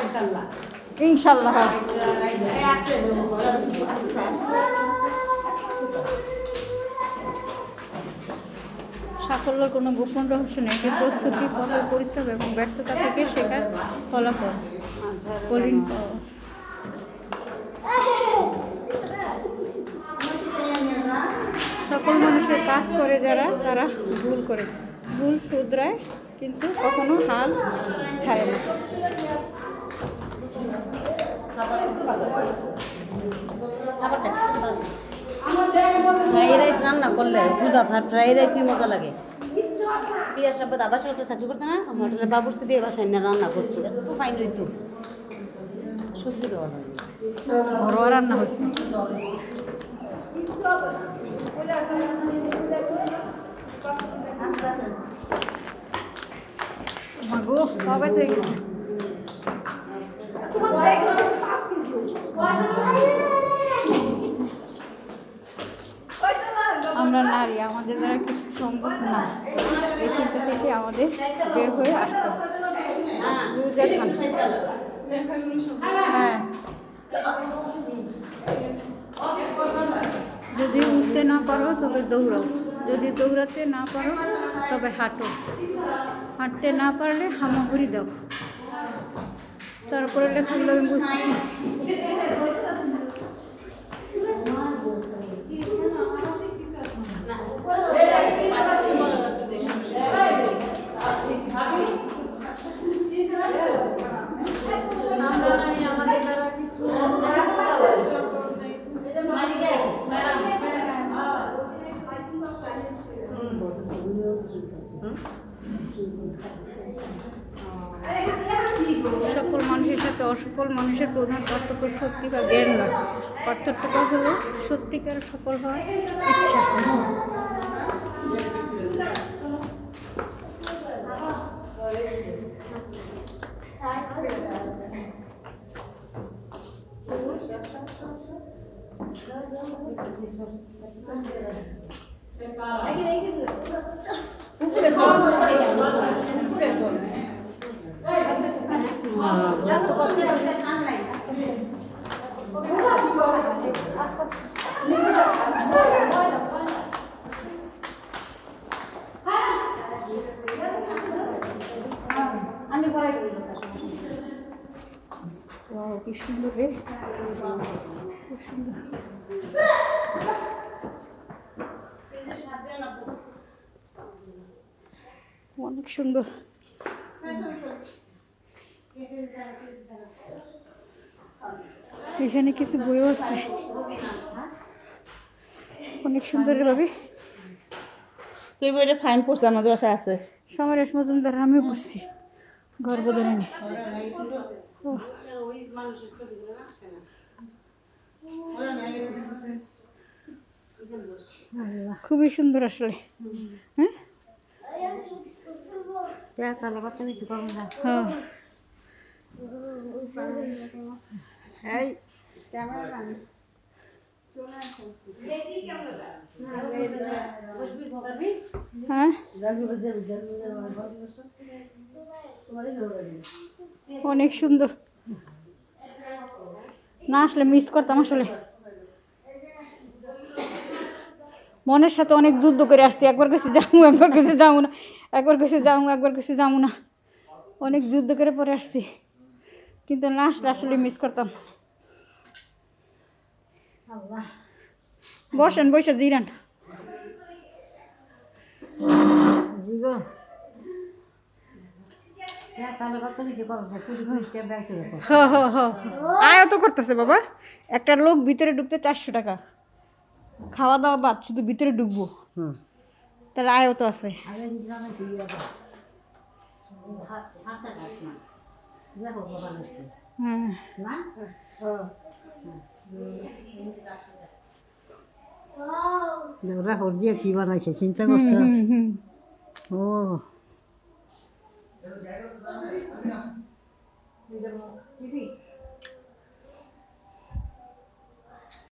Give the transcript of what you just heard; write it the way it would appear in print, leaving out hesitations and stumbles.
ইনশাল্লাহ। সাফল্যের কোনো গোপন রহস্য নেই, এটি প্রস্তুতি, কঠোর পরিশ্রম এবং ব্যর্থতা থেকে শেখার ফলাফল। কলিন পাওয়ার। সকল মানুষের কাজ করে যারা, তারা ভুল করে, ভুল শুধরায়, কিন্তু কখনো হাল ছাড়ে না। ফ্রাই রাইস রান্না করলে খুদা ফ্রাই রাইসই মজা লাগে। বিয়ার সাথে আবার সরকার চাকরি করতে না, হোটেলে বাবুর্চি দিয়ে বাসায় না রান্না করতো, এত ফাইন হইতো। সবজি দেওয়া লাগে, ঘরোয়া রান্না হচ্ছে। মাগো কবে থেকে আমরা নারী, আমাদের দ্বারা কিছু সম্ভব না, এই চিন্তা থেকে আমাদের বের হয়ে আসতে হবে। হ্যাঁ, যদি উঠতে না পারো তবে দৌড়াও, যদি দৌড়াতে না পারো তবে হাঁটো, হাঁটতে না পারলে হামাগুড়ি দাও। তারপরে লেখাগুলো আমি বুঝতেছি। সফল মানুষের সাথে অসফল মানুষের প্রধান পার্থক্য শক্তি বা জ্ঞান নয়, পার্থক্যটা হলো সত্যিকার সফল হওয়ার ইচ্ছা। কি সুন্দর রে, খুব সুন্দর। অনেক সুন্দর। এখানে কিছু বইও আছে, অনেক সুন্দর ভাবে। তুই বইটা ফাইন পড়ছে, আমাদের বাসায় আছে। সমরেশ মজুমদার আমিও পড়ছি, গর্ভধারিণী। খুবই সুন্দর আসলে। হ্যাঁ, হ্যাঁ, অনেক সুন্দর। না আসলে মিস করতাম আসলে। মনের সাথে অনেক যুদ্ধ করে আসছি, একবার কাছে যাবো, একবার কাছে যাবো না, একবার কাছে যাবো, একবার কাছে যাবো না, অনেক যুদ্ধ করে পরে আসছি, কিন্তু না আসলে আসলে মিস করতাম। বসেন, বসে দিলেন। আয়ত করতেছে বাবা, একটা লোক ভিতরে ঢুকতে 400 টাকা, খাওয়া দাওয়া বাদ, শুধু ভিতরে ঢুকবো, তাহলে আয়ত আছে। রাহুল দিয়ে কি বানাইছে চিন্তা করছে। ও